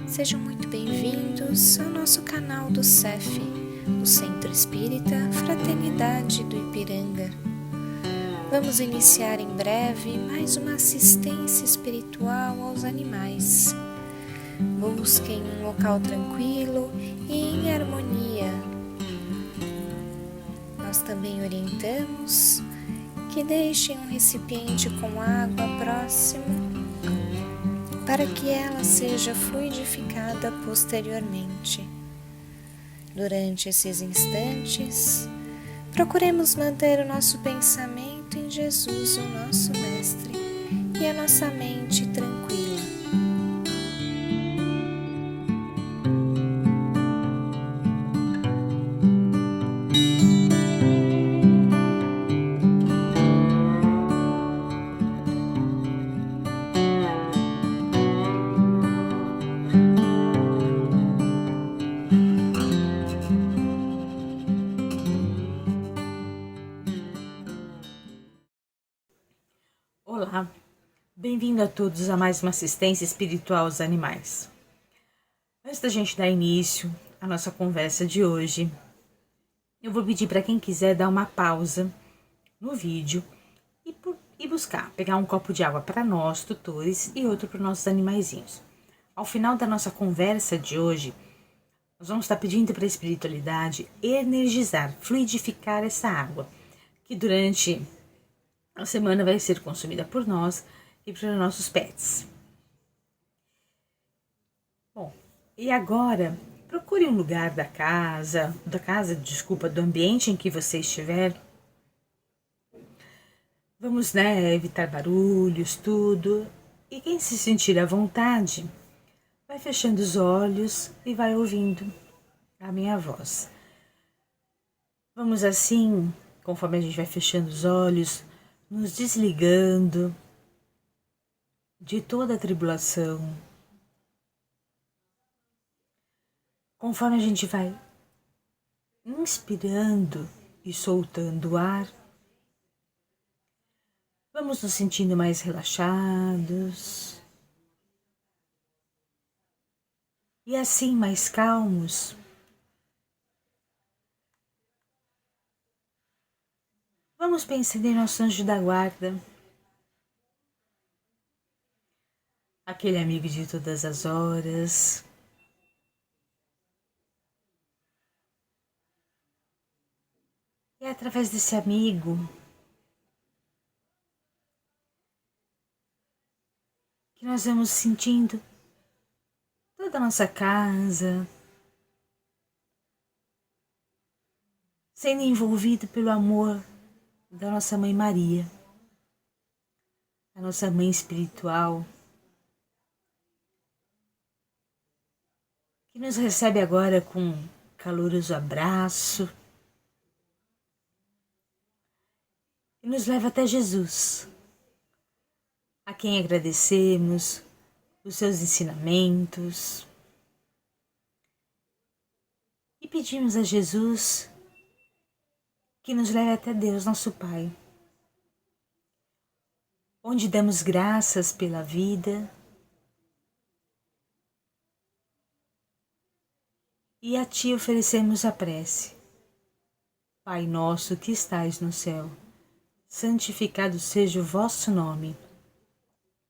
Sejam muito bem-vindos ao nosso canal do CEF, o Centro Espírita Fraternidade do Ipiranga. Vamos iniciar em breve mais uma assistência espiritual aos animais. Busquem um local tranquilo e em harmonia. Nós também orientamos que deixem um recipiente com água próximo para que ela seja fluidificada posteriormente. Durante esses instantes, procuremos manter o nosso pensamento em Jesus, o nosso Mestre, e a nossa mente tranquila. Olá, bem-vindo a todos a mais uma assistência espiritual aos animais. Antes da gente dar início à nossa conversa de hoje, eu vou pedir para quem quiser dar uma pausa no vídeo e buscar, pegar um copo de água para nós, tutores, e outro para os nossos animaizinhos. Ao final da nossa conversa de hoje, nós vamos estar pedindo para a espiritualidade energizar, fluidificar essa água, que durante a semana vai ser consumida por nós e para nossos pets. Bom, e agora procure um lugar do ambiente em que você estiver. Vamos, evitar barulhos, tudo. E quem se sentir à vontade, vai fechando os olhos e vai ouvindo a minha voz. Vamos assim, conforme a gente vai fechando os olhos, nos desligando de toda a tribulação. Conforme a gente vai inspirando e soltando o ar, vamos nos sentindo mais relaxados e assim mais calmos. Vamos pensando em nosso anjo da guarda, aquele amigo de todas as horas, e é através desse amigo que nós vamos sentindo toda a nossa casa sendo envolvido pelo amor da nossa Mãe Maria, a nossa Mãe espiritual, que nos recebe agora com caloroso abraço e nos leva até Jesus, a quem agradecemos os seus ensinamentos e pedimos a Jesus que nos leve até Deus, nosso Pai, onde damos graças pela vida e a Ti oferecemos a prece. Pai nosso que estais no céu, santificado seja o vosso nome.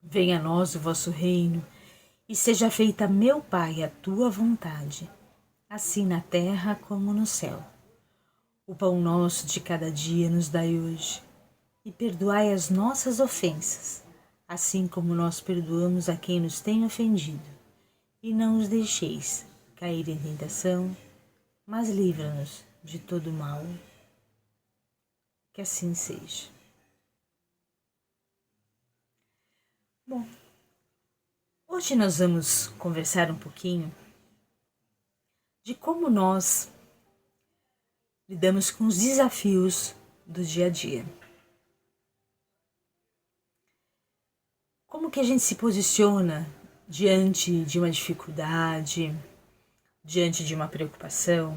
Venha a nós o vosso reino e seja feita, meu Pai, a Tua vontade, assim na terra como no céu. O pão nosso de cada dia nos dai hoje, e perdoai as nossas ofensas, assim como nós perdoamos a quem nos tem ofendido. E não os deixeis cair em tentação, mas livra-nos de todo mal. Que assim seja. Bom, hoje nós vamos conversar um pouquinho de como nós lidamos com os desafios do dia a dia. Como que a gente se posiciona diante de uma dificuldade, diante de uma preocupação.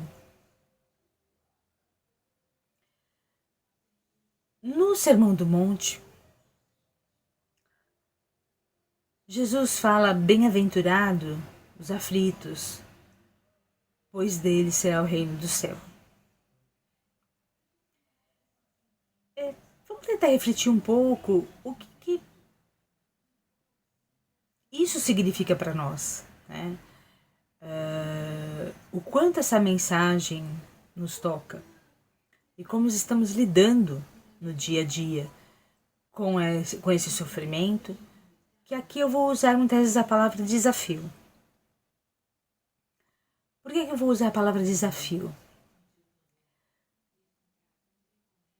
No Sermão do Monte, Jesus fala: bem-aventurado os aflitos, pois deles será o reino do céu. Vamos tentar refletir um pouco o que isso significa para nós, né? O quanto essa mensagem nos toca e como estamos lidando no dia a dia com esse sofrimento, que aqui eu vou usar muitas vezes a palavra desafio. Por que eu vou usar a palavra desafio?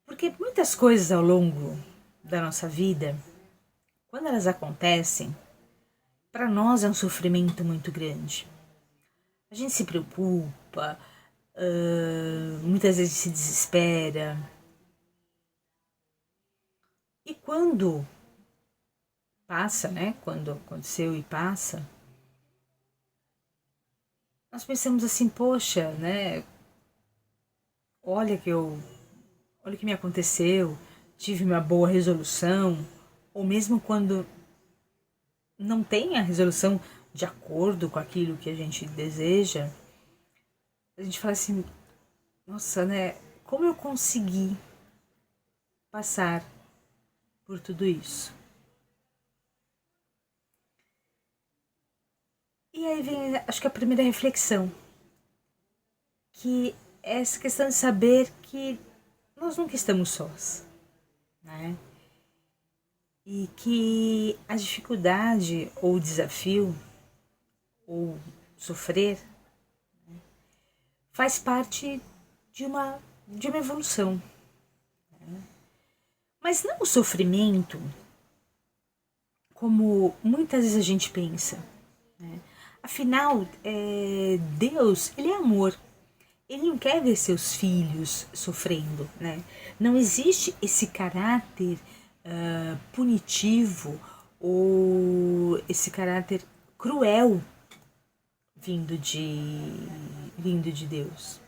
Porque muitas coisas ao longo da nossa vida, quando elas acontecem, para nós é um sofrimento muito grande. A gente se preocupa, muitas vezes se desespera. E quando passa, né? Quando aconteceu e passa, nós pensamos assim: poxa, né? Olha o que me aconteceu, tive uma boa resolução, ou mesmo quando não tem a resolução de acordo com aquilo que a gente deseja, a gente fala assim: nossa, né? Como eu consegui passar por tudo isso? E aí vem, acho que a primeira reflexão, que é essa questão de saber que nós nunca estamos sós, né? E que a dificuldade ou o desafio ou sofrer, né, faz parte de uma evolução, né? Mas não o sofrimento como muitas vezes a gente pensa, né? Afinal, Deus, Ele é amor. Ele não quer ver seus filhos sofrendo, né? Não existe esse caráter punitivo ou esse caráter cruel vindo de Deus.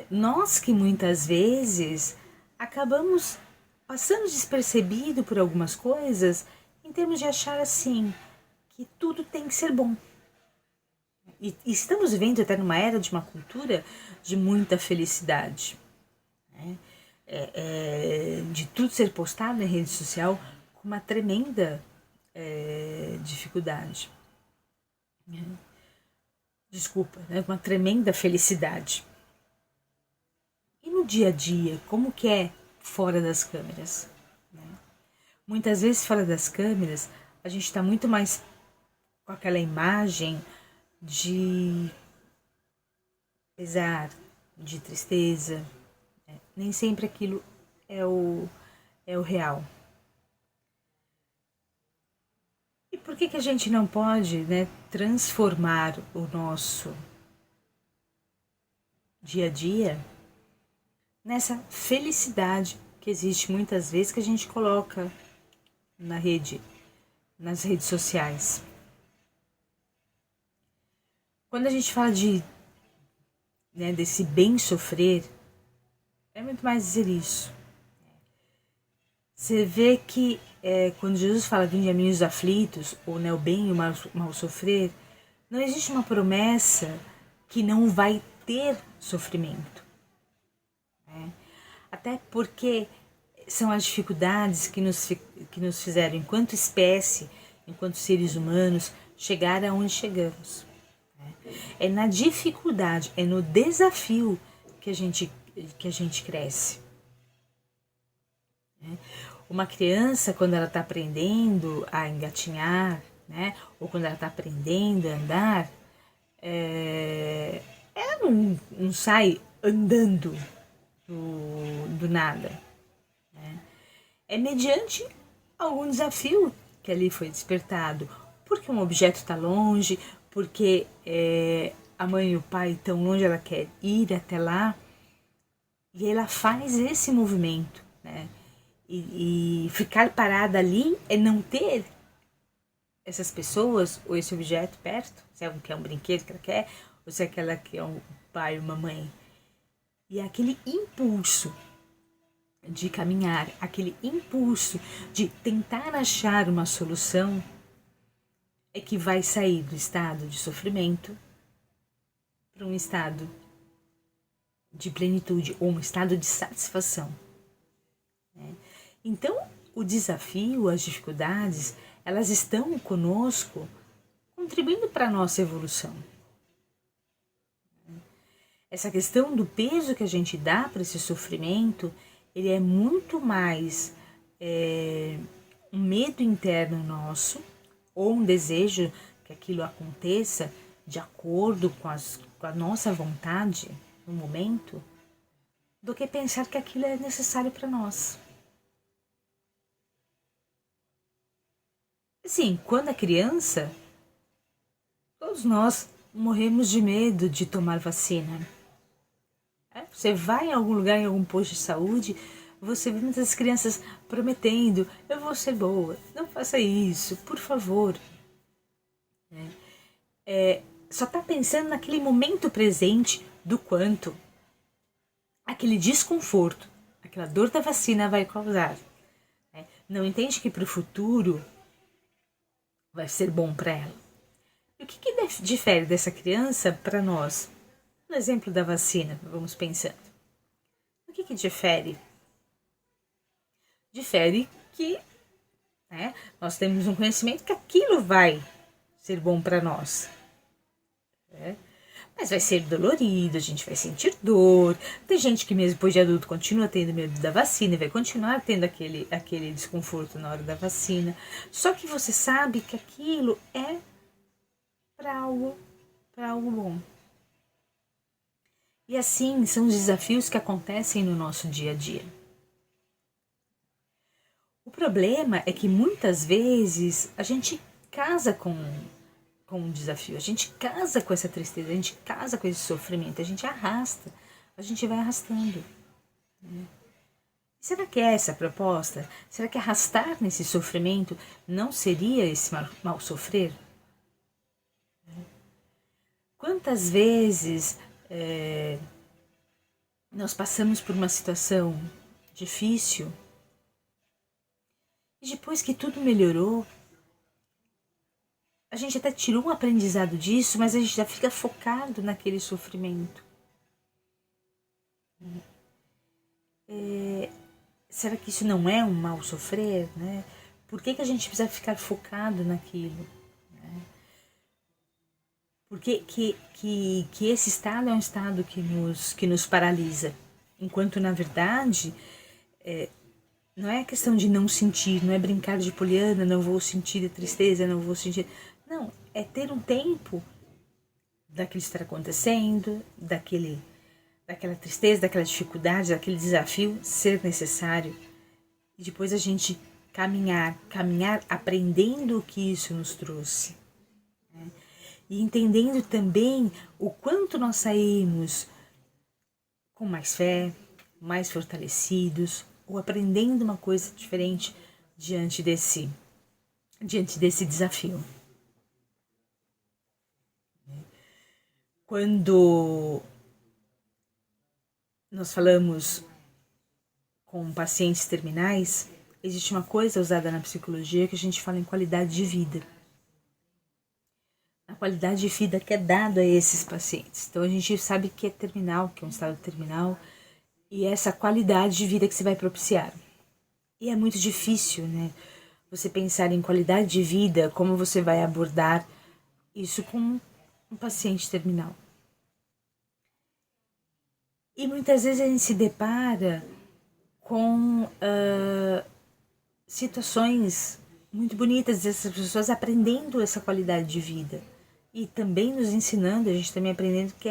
Nós que muitas vezes acabamos passando despercebido por algumas coisas em termos de achar assim que tudo tem que ser bom. E estamos vivendo até numa era de uma cultura de muita felicidade, né? De tudo ser postado na rede social com uma tremenda dificuldade. Desculpa, né? Uma tremenda felicidade. E no dia a dia, como que é fora das câmeras, né? Muitas vezes fora das câmeras, a gente está muito mais com aquela imagem de pesar, de tristeza, né? Nem sempre aquilo é o real. E por que a gente não pode, né, transformar o nosso dia a dia nessa felicidade que existe muitas vezes que a gente coloca nas redes sociais? Quando a gente fala desse bem sofrer, é muito mais dizer isso. Você vê que quando Jesus fala: vinde a mim os aflitos, ou né, o bem e o mal sofrer, não existe uma promessa que não vai ter sofrimento, né? Até porque são as dificuldades que nos fizeram, enquanto espécie, enquanto seres humanos, chegar aonde chegamos. É na dificuldade, é no desafio que a gente cresce. Uma criança, quando ela está aprendendo a engatinhar, né, ou quando ela está aprendendo a andar, ela não sai andando do nada, né? É mediante algum desafio que ali foi despertado, porque um objeto está longe, porque a mãe e o pai estão longe, ela quer ir até lá, e ela faz esse movimento, né? E ficar parada ali é não ter essas pessoas ou esse objeto perto, se é um que é um brinquedo que ela quer, ou se é aquela que é um pai ou uma mãe. E é aquele impulso de caminhar, aquele impulso de tentar achar uma solução é que vai sair do estado de sofrimento para um estado de plenitude ou um estado de satisfação. Então, o desafio, as dificuldades, elas estão conosco, contribuindo para a nossa evolução. Essa questão do peso que a gente dá para esse sofrimento, ele é muito mais um medo interno nosso, ou um desejo que aquilo aconteça de acordo com a nossa vontade no momento, do que pensar que aquilo é necessário para nós. Assim, quando é criança, todos nós morremos de medo de tomar vacina. Você vai em algum lugar, em algum posto de saúde, você vê muitas crianças prometendo: eu vou ser boa, não faça isso, por favor. Só está pensando naquele momento presente do quanto aquele desconforto, aquela dor da vacina vai causar. Não entende que para o futuro vai ser bom para ela. E o que difere dessa criança para nós? No exemplo da vacina, vamos pensando. O que difere? Difere que nós temos um conhecimento que aquilo vai ser bom para nós. Mas vai ser dolorido, a gente vai sentir dor. Tem gente que mesmo depois de adulto continua tendo medo da vacina e vai continuar tendo aquele desconforto na hora da vacina. Só que você sabe que aquilo é para algo bom. E assim são os desafios que acontecem no nosso dia a dia. O problema é que muitas vezes a gente casa com um desafio, a gente casa com essa tristeza, a gente casa com esse sofrimento, a gente arrasta, a gente vai arrastando. Será que é essa a proposta? Será que arrastar nesse sofrimento não seria esse mal sofrer? Quantas vezes nós passamos por uma situação difícil e depois que tudo melhorou, a gente até tirou um aprendizado disso, mas a gente já fica focado naquele sofrimento. Será que isso não é um mal sofrer? Né? Por que a gente precisa ficar focado naquilo? Por que esse estado é um estado que nos paralisa? Enquanto, na verdade, não é questão de não sentir, não é brincar de poliana, não vou sentir tristeza, não vou sentir... Não, é ter um tempo daquilo estar acontecendo, daquela tristeza, daquela dificuldade, daquele desafio ser necessário. E depois a gente caminhar aprendendo o que isso nos trouxe. E entendendo também o quanto nós saímos com mais fé, mais fortalecidos, ou aprendendo uma coisa diferente diante desse desafio. Quando nós falamos com pacientes terminais, existe uma coisa usada na psicologia que a gente fala em qualidade de vida. A qualidade de vida que é dada a esses pacientes. Então a gente sabe que é terminal, que é um estado terminal, e essa qualidade de vida que você vai propiciar. E é muito difícil, né? Você pensar em qualidade de vida, como você vai abordar isso com um paciente terminal. E muitas vezes a gente se depara com situações muito bonitas dessas pessoas aprendendo essa qualidade de vida. E também nos ensinando, a gente também aprendendo que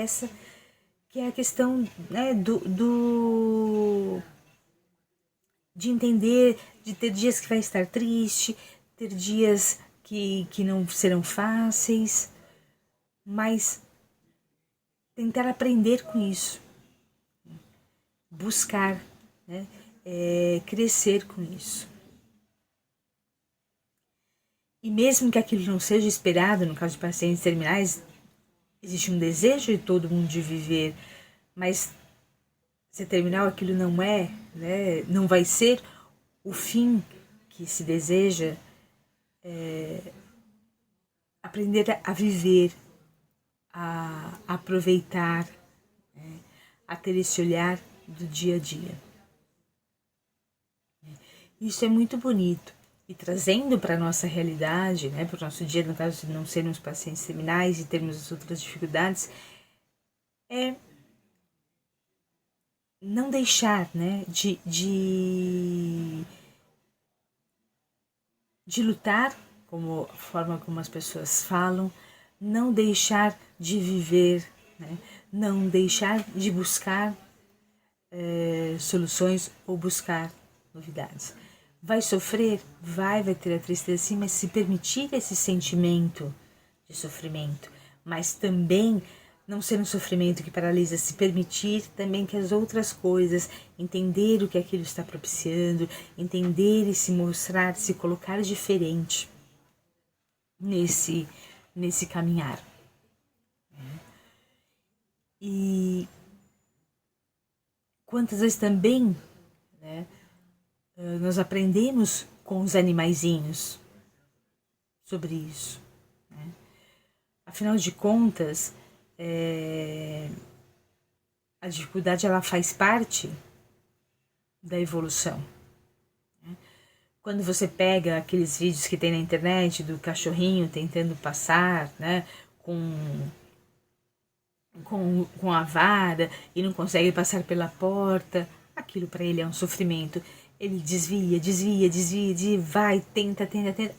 é a questão, né, de entender, de ter dias que vai estar triste, ter dias que não serão fáceis, mas tentar aprender com isso, buscar, né, crescer com isso. E mesmo que aquilo não seja esperado, no caso de pacientes terminais, existe um desejo de todo mundo de viver, mas ser terminal aquilo não é, né? Não vai ser o fim que se deseja. Aprender a viver, a aproveitar, né? A ter esse olhar do dia a dia. Isso é muito bonito. E trazendo para a nossa realidade, né, para o nosso dia, no caso de não sermos pacientes terminais e termos as outras dificuldades, é não deixar, né, de lutar, como a forma como as pessoas falam, não deixar de viver, né, não deixar de buscar soluções ou buscar novidades. Vai sofrer? Vai ter a tristeza sim, mas se permitir esse sentimento de sofrimento, mas também não ser um sofrimento que paralisa, se permitir também que as outras coisas, entender o que aquilo está propiciando, entender e se mostrar, se colocar diferente nesse caminhar. E quantas vezes também, né, nós aprendemos com os animaizinhos sobre isso. Né? Afinal de contas, a dificuldade ela faz parte da evolução. Né? Quando você pega aqueles vídeos que tem na internet do cachorrinho tentando passar, né, com a vara e não consegue passar pela porta, aquilo para ele é um sofrimento. Ele desvia, vai, tenta,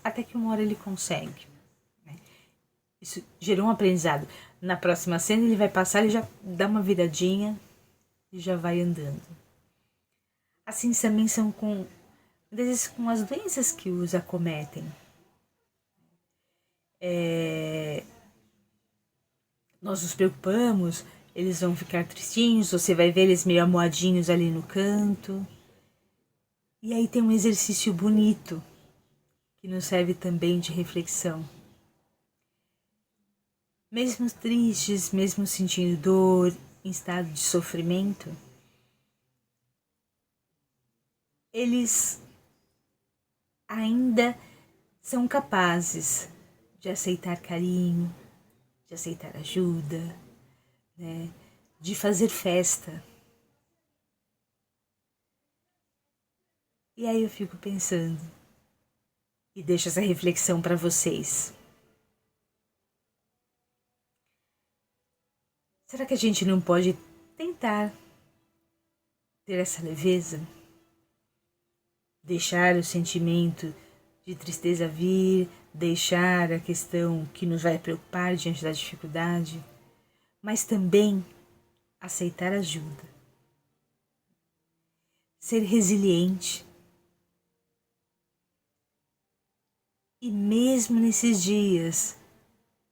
até que uma hora ele consegue. Isso gerou um aprendizado. Na próxima cena ele vai passar, ele já dá uma viradinha e já vai andando. Assim também são com as doenças que os acometem. Nós nos preocupamos, eles vão ficar tristinhos, você vai ver eles meio amuadinhos ali no canto. E aí tem um exercício bonito que nos serve também de reflexão. Mesmo tristes, mesmo sentindo dor, em estado de sofrimento, eles ainda são capazes de aceitar carinho, de aceitar ajuda, né? De fazer festa. E aí eu fico pensando e deixo essa reflexão para vocês. Será que a gente não pode tentar ter essa leveza? Deixar o sentimento de tristeza vir, deixar a questão que nos vai preocupar diante da dificuldade, mas também aceitar ajuda. Ser resiliente. E mesmo nesses dias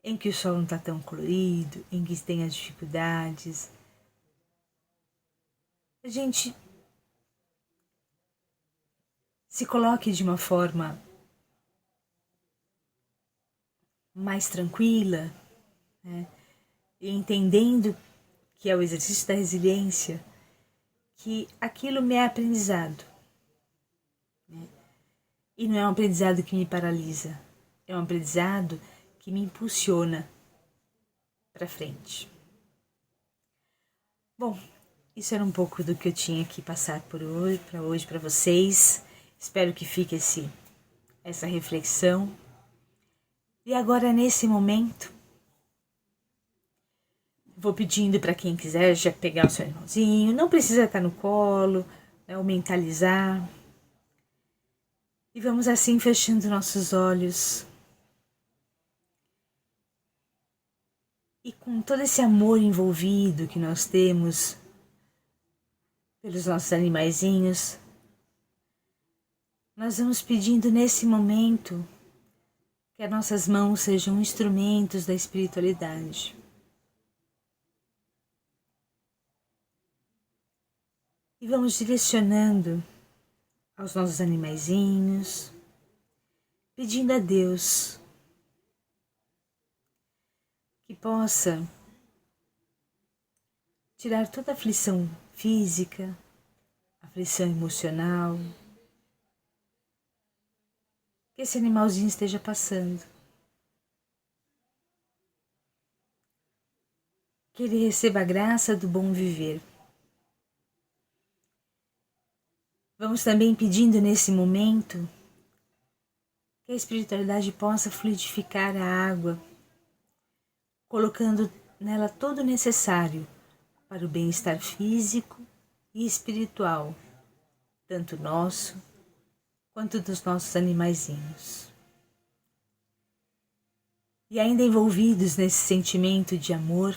em que o sol não está tão colorido, em que tem as dificuldades, a gente se coloque de uma forma mais tranquila, né? E entendendo que é o exercício da resiliência, que aquilo me é aprendizado. Né? E não é um aprendizado que me paralisa, é um aprendizado que me impulsiona para frente. Bom, isso era um pouco do que eu tinha que passar por hoje para vocês. Espero que fique essa reflexão. E agora, nesse momento, vou pedindo para quem quiser já pegar o seu irmãozinho. Não precisa estar no colo, né, ou mentalizar. E vamos assim fechando nossos olhos. E com todo esse amor envolvido que nós temos pelos nossos animaizinhos, nós vamos pedindo nesse momento que as nossas mãos sejam instrumentos da espiritualidade. E vamos direcionando aos nossos animaizinhos, pedindo a Deus que possa tirar toda a aflição física, aflição emocional, que esse animalzinho esteja passando. Que ele receba a graça do bom viver. Vamos também pedindo nesse momento que a espiritualidade possa fluidificar a água, colocando nela todo o necessário para o bem-estar físico e espiritual, tanto nosso quanto dos nossos animaizinhos. E ainda envolvidos nesse sentimento de amor,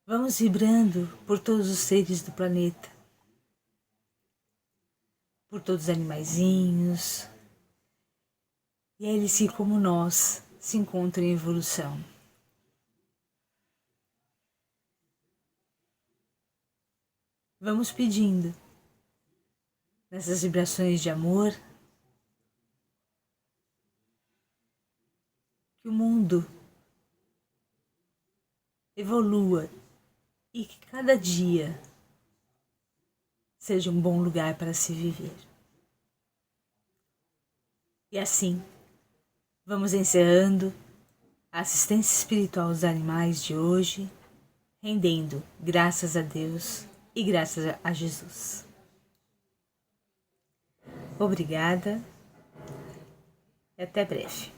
vamos vibrando por todos os seres do planeta, por todos os animaizinhos, e eles que, como nós, se encontram em evolução. Vamos pedindo, nessas vibrações de amor, que o mundo evolua e que cada dia seja um bom lugar para se viver. E assim, vamos encerrando a assistência espiritual aos animais de hoje, rendendo graças a Deus e graças a Jesus. Obrigada e até breve.